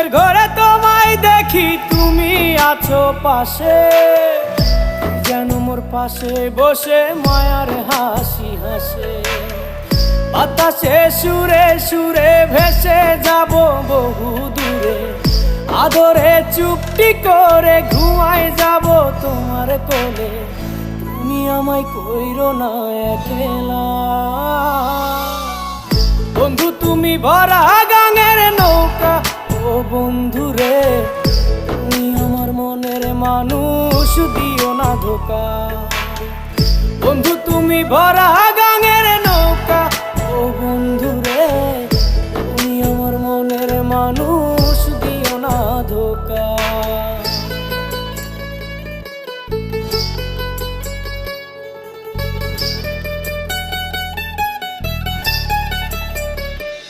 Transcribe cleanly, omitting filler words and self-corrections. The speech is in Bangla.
ঘুমের ঘরে তোমায় দেখি, তুমি আছো পাশে, যেন মোর পাশে বসে মায়ার হাসি হাসে। বাতাসে সুরে সুরে ভেসে যাব বহু দূরে, আদরে চুপটি করে ঘুমায় যাব তোমার কোলে। তুমি আমায় কইরো না একলা বন্ধু, তুমি ভরা গাঙের নৌকা। ও বন্ধু রে, তুমি আমার মনের মানুষ, দিও না ধোকা। বন্ধু তুমি ভরা